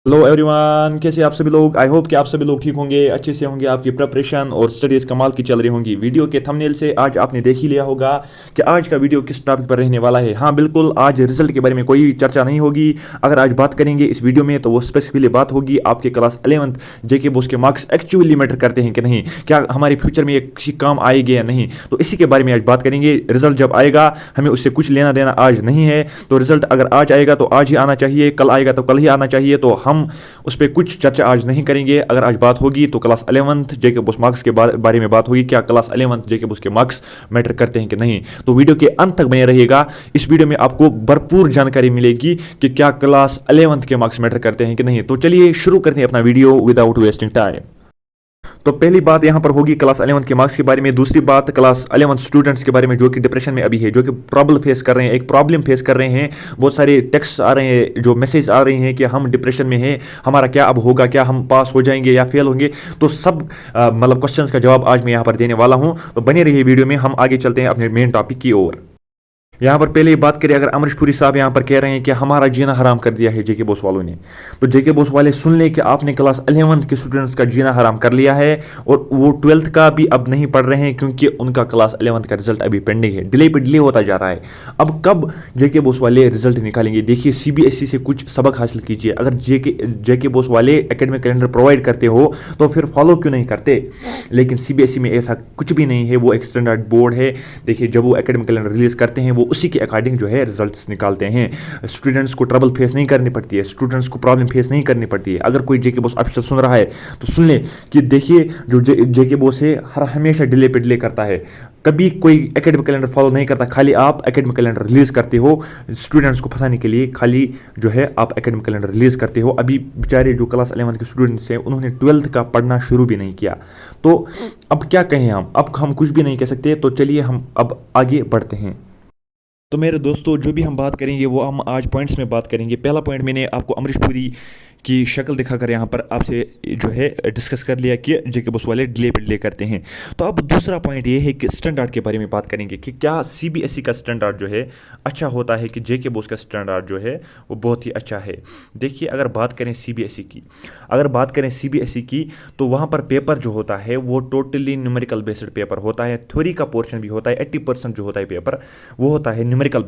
Hello everyone, कैसे आप सभी लोग। आई होप कि आप सभी लोग ठीक होंगे, अच्छे से होंगे, आपकी प्रिपरेशन और स्टडीज कमाल की चल रही होंगी। वीडियो के थंबनेल से आज आपने देख ही लिया होगा कि आज का वीडियो किस टॉपिक पर रहने वाला है। हाँ बिल्कुल, आज रिजल्ट के बारे में कोई चर्चा नहीं होगी। अगर आज बात करेंगे इस वीडियो में तो वो स्पेसिफिकली बात होगी आपके क्लास 11th जेके बोस के मार्क्स एक्चुअली मैटर करते हैं कि नहीं, क्या हमारे फ्यूचर में ये किसी काम आएंगे या नहीं। तो इसी के बारे में आज बात करेंगे। रिजल्ट जब आएगा हमें उससे कुछ लेना देना आज नहीं है। तो रिजल्ट अगर आज आएगा तो आज ही आना चाहिए, कल आएगा तो कल ही आना चाहिए। तो हम उस पर कुछ चर्चा आज नहीं करेंगे। अगर आज बात होगी तो क्लास 11th जेके बोस मार्क्स के बारे में बात होगी। क्या क्लास 11th जेके बोस के मार्क्स मैटर करते हैं कि नहीं। तो वीडियो के अंत तक बने रहिएगा। इस वीडियो में आपको भरपूर जानकारी मिलेगी कि क्या क्लास 11th के मार्क्स मैटर करते हैं कि नहीं। तो चलिए शुरू करते हैं अपना वीडियो विदाउट वेस्टिंग टाइम। तो पहली बात यहां पर होगी क्लास 11th के मार्क्स के बारे में। दूसरी बात क्लास 11th स्टूडेंट्स के बारे में जो कि डिप्रेशन में अभी है, जो कि प्रॉब्लम फेस कर रहे हैं। बहुत सारे टेक्स्ट आ रहे हैं, जो मैसेज आ रहे हैं कि हम डिप्रेशन में हैं, हमारा क्या अब होगा, क्या हम पास हो जाएंगे या फेल होंगे। तो सब मतलब क्वेश्चंस का जवाब आज मैं यहां पर देने वाला हूं। तो बने रहिए वीडियो में। हम आगे चलते हैं अपने मेन टॉपिक की ओर। यहाँ पर पहले बात करें, अगर अमरीश पुरी साहब यहाँ पर कह रहे हैं कि हमारा जीना हराम कर दिया है जेके बोस वालों ने, तो जेके बोस वाले सुन ले कि आपने क्लास 11th के स्टूडेंट्स का जीना हराम कर लिया है और वो 12th का भी अब नहीं पढ़ रहे हैं क्योंकि उनका क्लास 11th का रिजल्ट अभी पेंडिंग है। डिले पे डिले होता जा रहा है। अब कब जेके बोस वाले रिजल्ट निकालेंगे। देखिए, सीबीएसई से कुछ सबक हासिल कीजिए। अगर जेके बोस वाले एकेडमिक कैलेंडर प्रोवाइड करते हो तो फिर फॉलो क्यों नहीं करते। लेकिन सीबीएसई में ऐसा कुछ भी नहीं है, वो एक स्टैंडर्ड बोर्ड है। देखिए, जब वो एकेडमिक कैलेंडर रिलीज करते हैं वो उसी के अकॉर्डिंग जो है रिजल्ट्स निकालते हैं। स्टूडेंट्स को ट्रबल फेस नहीं करनी पड़ती है, स्टूडेंट्स को प्रॉब्लम फेस नहीं करनी पड़ती है। अगर कोई जेके बोस ऑफिसर सुन रहा है तो सुन ले कि देखिए, जो जेके बोस है हर हमेशा डिले पे डिले करता है। कभी कोई एकेडमिक कैलेंडर फॉलो नहीं करता। खाली आप एकेडमिक कैलेंडर रिलीज करते हो स्टूडेंट्स को फंसाने के लिए। खाली जो है आप एकेडमिक कैलेंडर रिलीज करते हो। अभी बेचारे जो क्लास 11th के स्टूडेंट्स हैं उन्होंने 12th का पढ़ना शुरू भी नहीं किया। तो अब क्या कहें हम, अब हम कुछ भी नहीं कह सकते। तो चलिए हम अब आगे बढ़ते हैं। तो मेरे दोस्तों, जो भी हम बात करेंगे वो हम आज पॉइंट्स में बात करेंगे। पहला पॉइंट मैंने आपको अमरीश पुरी की शक्ल दिखाकर यहाँ पर आपसे जो है डिस्कस कर लिया कि जेके बोस वाले डिले पे डिले करते हैं। तो अब दूसरा पॉइंट ये है कि स्टैंडर्ड के बारे में बात करेंगे कि क्या सीबीएसई का स्टैंडर्ड जो है अच्छा होता है कि जेके बोस का स्टैंडर्ड जो है वो बहुत ही अच्छा है। देखिए, अगर बात करें सीबीएसई की तो वहाँ पर पेपर जो होता है वो टोटली न्यूमेरिकल बेस्ड पेपर होता है। थ्योरी का पोर्शन भी होता है। 80% जो होता है पेपर वो होता है न्यूमेरिकल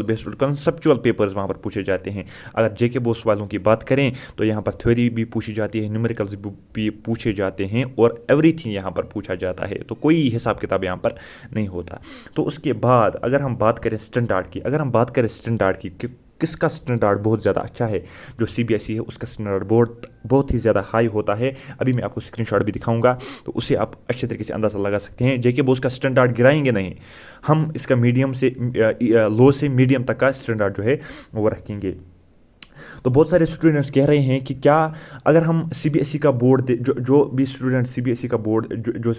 बेस्ड कंसेप्चुअल पेपर्स वहाँ पर पूछे जाते हैं। अगर जेके बोस वालों की बात करें तो यहाँ पर थ्योरी भी पूछी जाती है, न्यूमेरिकल्स भी पूछे जाते हैं और एवरीथिंग यहाँ पर पूछा जाता है। तो कोई हिसाब किताब यहाँ पर नहीं होता। तो उसके बाद अगर हम बात करें स्टैंडर्ड की कि किसका स्टैंडर्ड बहुत ज़्यादा अच्छा है, जो सीबीएसई है उसका स्टैंडर्ड बहुत ही ज़्यादा हाई होता है। अभी मैं आपको स्क्रीनशॉट भी दिखाऊंगा तो उसे आप अच्छे तरीके से अंदाज़ा लगा सकते हैं। जेके बोस का स्टैंडर्ड गिराएंगे नहीं, हम इसका मीडियम से लो से मीडियम तक का स्टैंडर्ड जो है वो रखेंगे। तो बहुत सारे स्टूडेंट्स कह रहे हैं कि क्या अगर हम सीबीएसई का बोर्ड जो भी स्टूडेंट सीबीएसई का बोर्ड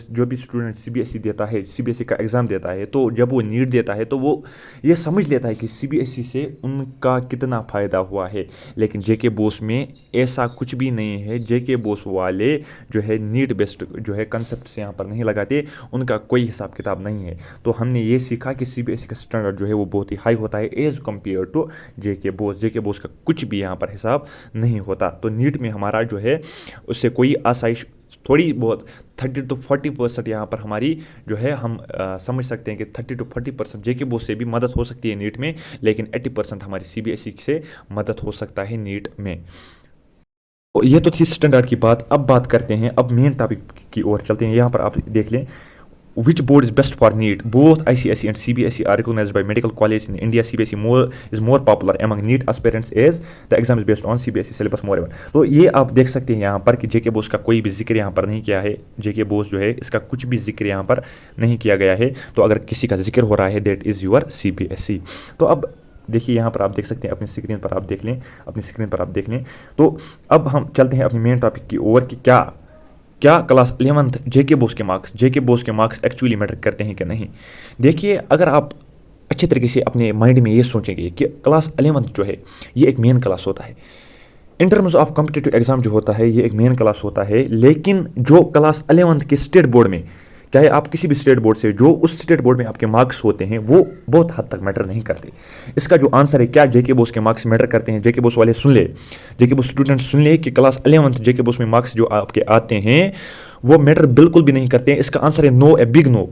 जो भी स्टूडेंट सीबीएसई देता है, सीबीएसई का एग्ज़ाम देता है, तो जब वो नीट देता है तो वो ये समझ लेता है कि सीबीएसई से उनका कितना फ़ायदा हुआ है। लेकिन जेके बोस में ऐसा कुछ भी नहीं है। जेके बोस वाले जो है नीट बेस्ड जो है कंसेप्ट से यहाँ पर नहीं लगाते, उनका कोई हिसाब किताब नहीं है। तो हमने ये सीखा कि सीबीएसई का स्टैंडर्ड जो है वो बहुत ही हाई होता है as compared to J K Bose का कुछ भी यहाँ पर हिसाब नहीं होता। तो नीट में हमारा जो है उससे कोई आसाइश थोड़ी बहुत 30 to 40% यहाँ पर हमारी जो है हम समझ सकते हैं कि 30 to 40% जेके बोस से भी मदद हो सकती है नीट में, लेकिन 80% हमारी सीबीएसई से मदद हो सकता है नीट में। ये तो थी स्टैंडर्ड की बात। अब बात करते हैं, अब मेन टॉपिक की ओर चलते हैं। यहाँ पर आप देख लें, which board is best for NEET? Both ICSE and CBSE are recognized by medical colleges in India. CBSE is more popular among NEET aspirants as the exam is based on CBSE syllabus moreover. तो ये आप देख सकते हैं यहाँ पर कि जेके बोस का कोई भी जिक्र यहाँ पर नहीं किया है। जेके बोस जो है इसका कुछ भी जिक्र यहाँ पर नहीं किया गया है। तो अगर किसी का जिक्र हो रहा है दैट इज़ योर सीबीएसई। तो अब देखिए, यहाँ पर आप देख सकते हैं, अपनी स्क्रीन पर आप देख लें। तो अब हम चलते हैं अपनी मेन टॉपिक की ओर कि क्या क्लास 11th जेके बोस के मार्क्स एक्चुअली मैटर करते हैं कि नहीं। देखिए, अगर आप अच्छे तरीके से अपने माइंड में ये सोचेंगे कि क्लास 11th जो है ये एक मेन क्लास होता है। In terms of competitive exam जो होता है ये एक मेन क्लास होता है। लेकिन जो क्लास 11th के स्टेट बोर्ड में चाहे आप किसी भी स्टेट बोर्ड से, जो उस स्टेट बोर्ड में आपके मार्क्स होते हैं वो बहुत हद तक मैटर नहीं करते। इसका जो आंसर है, क्या जेके बोस के मार्क्स मैटर करते हैं? जेके बोस वाले सुन ले, जेके बोस स्टूडेंट सुन ले कि क्लास 11th जेके बोस में मार्क्स जो आपके आते हैं वो मैटर बिल्कुल भी नहीं करते हैं। इसका आंसर है नो, ए बिग नो।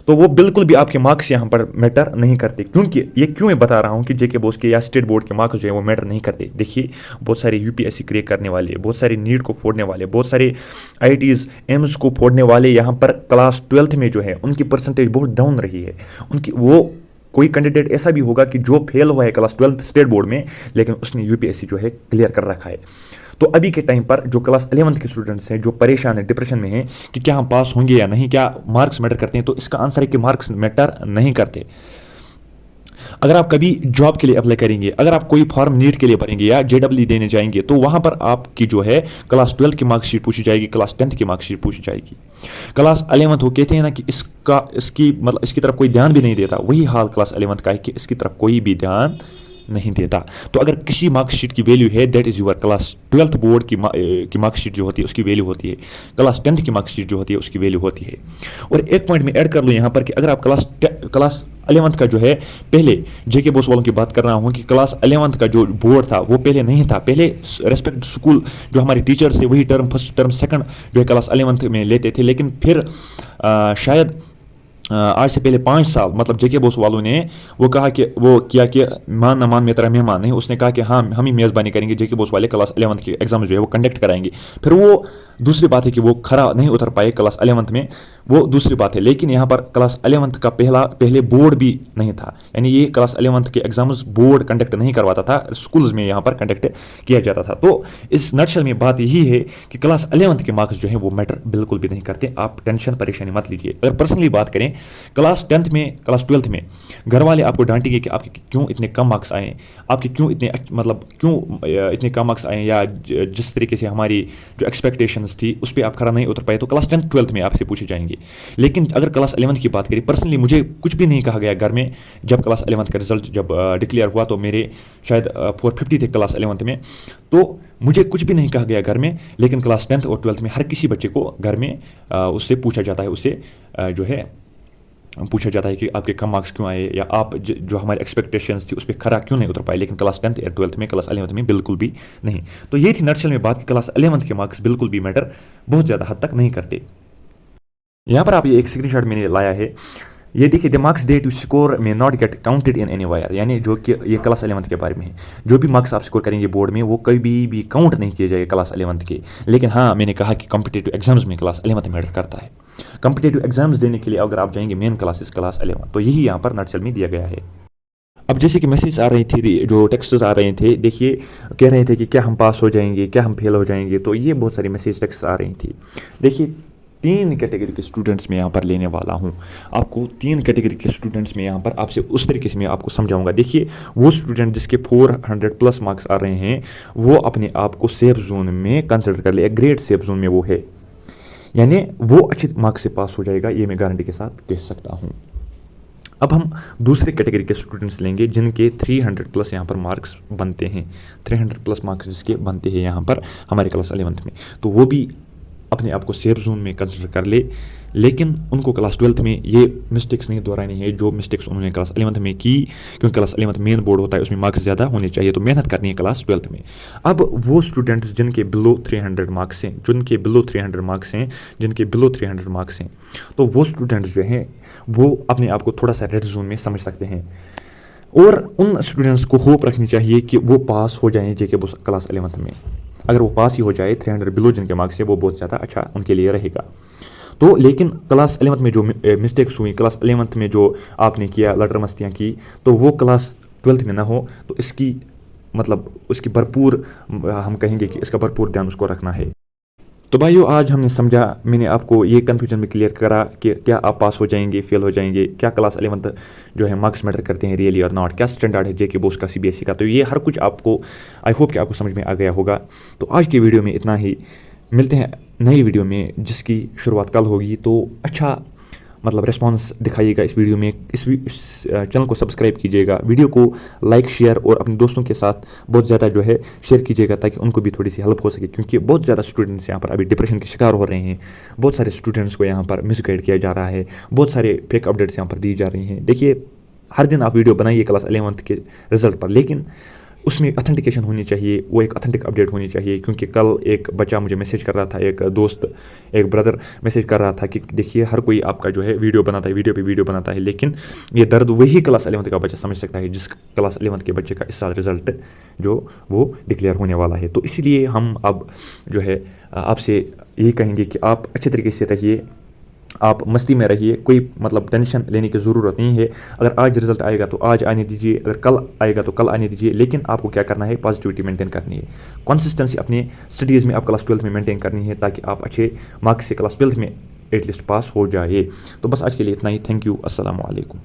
तो वो बिल्कुल भी आपके मार्क्स यहाँ पर मैटर नहीं करते। क्योंकि ये क्यों मैं बता रहा हूँ कि जेके बोस के या स्टेट बोर्ड के मार्क्स जो है वो मैटर नहीं करते। देखिए, बहुत सारे यूपीएससी क्रैक करने वाले, बहुत सारे नीट को फोड़ने वाले, बहुत सारे आईआईटीज एम्स को फोड़ने वाले यहाँ पर क्लास 12th में जो है उनकी परसेंटेज बहुत डाउन रही है। उनकी वो कोई कैंडिडेट ऐसा भी होगा कि जो फेल हुआ है क्लास 12th स्टेट बोर्ड में, लेकिन उसने यूपीएससी जो है क्लियर कर रखा है। तो अभी के टाइम पर जो क्लास 11th के स्टूडेंट्स हैं, जो परेशान है, डिप्रेशन में हैं कि क्या हम पास होंगे या नहीं, क्या मार्क्स मैटर करते हैं, तो इसका आंसर है कि मार्क्स मैटर नहीं करते। अगर आप कभी जॉब के लिए अप्लाई करेंगे, अगर आप कोई फॉर्म नीट के लिए भरेंगे या जेडब्ल्यू देने जाएंगे, तो वहां पर आपकी जो है क्लास 12th की मार्कशीट पूछी जाएगी, क्लास 10th की मार्कशीट पूछी जाएगी। क्लास 11th वो कहते हैं ना कि इसकी तरफ कोई ध्यान भी नहीं देता, वही हाल क्लास 11th का है कि इसकी तरफ कोई भी ध्यान नहीं देता। तो अगर किसी मार्कशीट की वैल्यू है, that is your class 12th board की मार्कशीट जो होती है उसकी वैल्यू होती है, क्लास 10th की मार्कशीट जो होती है उसकी वैल्यू होती है। और एक पॉइंट में ऐड कर लूँ यहाँ पर कि अगर आप क्लास 11th का जो है, पहले जेके बोस वालों की बात कर रहा हूँ कि क्लास 11th का जो बोर्ड था वो पहले नहीं था। पहले रेस्पेक्ट स्कूल जो हमारे टीचर्स थे वही टर्म फर्स्ट टर्म सेकंड जो है क्लास 11th में लेते थे, लेकिन फिर शायद आज से पहले 5 साल मतलब जेके बोस वालों ने वो कहा कि वो किया कि मान न मान में तेरा मेहमान नहीं, उसने कहा कि हाँ हम ही मेज़बानी करेंगे, जेके बोस वाले क्लास 11th के एग्जाम जो है वो कंडक्ट कराएंगे। फिर वो दूसरी बात है कि वो खरा नहीं उतर पाए क्लास 11th में, वो दूसरी बात है। लेकिन यहाँ पर क्लास 11th का पहले बोर्ड भी नहीं था, यानी ये क्लास 11th के एग्जाम्स बोर्ड कंडक्ट नहीं करवाता था, स्कूल्स में यहाँ पर कंडक्ट किया जाता था। तो इस नटशल में बात यही है कि क्लास 11th के मार्क्स जो है वो मैटर बिल्कुल भी नहीं करते। आप टेंशन परेशानी मत लीजिए। अगर पर्सनली बात करें, क्लास 10th में, क्लास 12th में घर वाले आपको डांटेंगे कि आपके क्यों इतने कम मार्क्स आए, आपके क्यों इतने क्यों इतने कम मार्क्स आए, या जिस तरीके से हमारी जो एक्सपेक्टेशंस थी उस पर आप खरा नहीं उतर पाए, तो क्लास 10th 12th में आपसे पूछे जाएंगे। लेकिन अगर क्लास 11th की बात करें, पर्सनली मुझे कुछ भी नहीं कहा गया घर में। जब क्लास 11th का रिजल्ट जब डिक्लेयर हुआ तो मेरे शायद 450 थे क्लास 11th में, तो मुझे कुछ भी नहीं कहा गया घर में। लेकिन क्लास 10th और 12th में हर किसी बच्चे को घर में उससे पूछा जाता है, उससे जो है पूछा जाता है कि आपके कम मार्क्स क्यों आए, या आप जो हमारी एक्सपेक्टेशंस थी उस पर खरा क्यों नहीं उतर पाए। लेकिन क्लास 10th या 12th में, क्लास 11th में बिल्कुल भी नहीं। तो ये थी नटशल में बात कि क्लास 11th के मार्क्स बिल्कुल भी मैटर बहुत ज़्यादा हद तक नहीं करते। यहाँ पर आप ये एक स्क्रीनशॉट मैंने लाया है, ये देखिए, the marks that you score may not get counted in any way, यानी जो कि ये क्लास 11th के बारे में है। जो भी मार्क्स आप स्कोर करेंगे बोर्ड में वो कभी भी काउंट नहीं किए जाएंगे क्लास 11th के। लेकिन हाँ, मैंने कहा कि कॉम्पिटेटिव एग्जाम्स में क्लास 11th मैटर करता है। कॉम्पिटेटिव एग्जाम्स देने के लिए अगर आप जाएंगे मेन क्लासेस क्लास 11, तो यही यहाँ पर नटशल में दिया गया है। अब जैसे कि मैसेज आ रही थी, जो टेक्स्ट आ रहे थे, देखिए कह रहे थे कि क्या हम पास हो जाएंगे, क्या हम फेल हो जाएंगे, तो ये बहुत सारी मैसेज टेक्स्ट आ रही थी। देखिए, 3 कैटेगरी के स्टूडेंट्स में यहाँ पर लेने वाला हूँ आपको। 3 कैटेगरी के स्टूडेंट्स में यहाँ पर आपसे उस तरीके से मैं आपको समझाऊंगा। देखिए, वो स्टूडेंट जिसके 400+ मार्क्स आ रहे हैं वो अपने आप को सेफ जोन में कंसिडर कर ले, ग्रेट सेफ जोन में वो है, यानी वो अच्छे मार्क्स से पास हो जाएगा, ये मैं गारंटी के साथ कह सकता हूँ। अब हम दूसरे कैटेगरी के स्टूडेंट्स लेंगे जिनके 300+ यहाँ पर मार्क्स बनते हैं, 300+ मार्क्स जिसके बनते हैं यहाँ पर हमारे क्लास 11th में, तो वो भी अपने आप को सेफ जोन में कंसिडर कर ले। लेकिन उनको क्लास 12th में ये मिस्टेक्स नहीं दोहरानी है जो मिस्टेक्स उन्होंने क्लास 11th में की, क्योंकि क्लास 11th मेन बोर्ड होता है, उसमें मार्क्स ज़्यादा होने चाहिए, तो मेहनत करनी है क्लास 12th में। अब वो स्टूडेंट्स जिनके बिलो 300 मार्क्स हैं, जिनके बिलो 300 मार्क्स हैं, जिनके बिलो 300 मार्क्स हैं, तो वो स्टूडेंट्स जो हैं वो अपने आप को थोड़ा सा रेड जोन में समझ सकते हैं। और उन स्टूडेंट्स को होप रखनी चाहिए कि वो पास हो जाएँ जेके बोस क्लास 11th में। अगर वो पास ही हो जाए, 300 बिलो जिनके मार्क्स है, वो बहुत ज़्यादा अच्छा उनके लिए रहेगा। तो लेकिन क्लास 11th में जो मिस्टेक्स हुई, क्लास 11th में जो आपने किया, लटर मस्तियाँ की, तो वो क्लास 12th में ना हो, तो इसकी मतलब उसकी भरपूर, हम कहेंगे कि इसका भरपूर ध्यान उसको रखना है। तो भाइयों, आज हमने समझा, मैंने आपको ये कन्फ्यूजन भी क्लियर करा कि क्या आप पास हो जाएंगे, फेल हो जाएंगे, क्या क्लास 11th जो है मार्क्स मैटर करते हैं रियली और नॉट, क्या स्टैंडर्ड है जेके बोस का, सीबीएसई का। तो ये हर कुछ आपको, आई होप कि आपको समझ में आ गया होगा। तो आज की वीडियो में इतना ही, मिलते हैं नई वीडियो में जिसकी शुरुआत कल होगी। तो अच्छा मतलब रिस्पांस दिखाइएगा इस वीडियो में। इस चैनल को सब्सक्राइब कीजिएगा, वीडियो को लाइक शेयर और अपने दोस्तों के साथ बहुत ज़्यादा जो है शेयर कीजिएगा, ताकि उनको भी थोड़ी सी हेल्प हो सके, क्योंकि बहुत ज़्यादा स्टूडेंट्स यहाँ पर अभी डिप्रेशन के शिकार हो रहे हैं। बहुत सारे स्टूडेंट्स को यहाँ पर मिसगाइड किया जा रहा है, बहुत सारे फेक अपडेट्स यहाँ पर दी जा रही हैं। देखिए, हर दिन आप वीडियो बनाइए क्लास 11th के रिजल्ट पर, लेकिन उसमें ऑथेंटिकेशन होनी चाहिए, वो एक ऑथेंटिक अपडेट होनी चाहिए। क्योंकि कल एक बच्चा मुझे मैसेज कर रहा था, एक दोस्त, एक ब्रदर मैसेज कर रहा था कि देखिए हर कोई आपका जो है वीडियो बनाता है, वीडियो पे वीडियो बनाता है, लेकिन ये दर्द वही क्लास 11th का बच्चा समझ सकता है जिस क्लास 11th के बच्चे का इस साल रिजल्ट जो वो डिक्लेयर होने वाला है। तो इसीलिए हम अब जो है आपसे यही कहेंगे कि आप अच्छे तरीके से रहिए, आप मस्ती में रहिए, कोई मतलब टेंशन लेने की ज़रूरत नहीं है। अगर आज रिजल्ट आएगा तो आज आने दीजिए, अगर कल आएगा तो कल आने दीजिए, लेकिन आपको क्या करना है, पॉजिटिविटी मेंटेन करनी है, कंसिस्टेंसी अपने स्टडीज़ में आप क्लास 12th में मेंटेन करनी है, ताकि आप अच्छे मार्क्स से क्लास 12th में एटलीस्ट पास हो जाए। तो बस आज के लिए इतना ही। Thank you. अस्सलाम वालेकुम।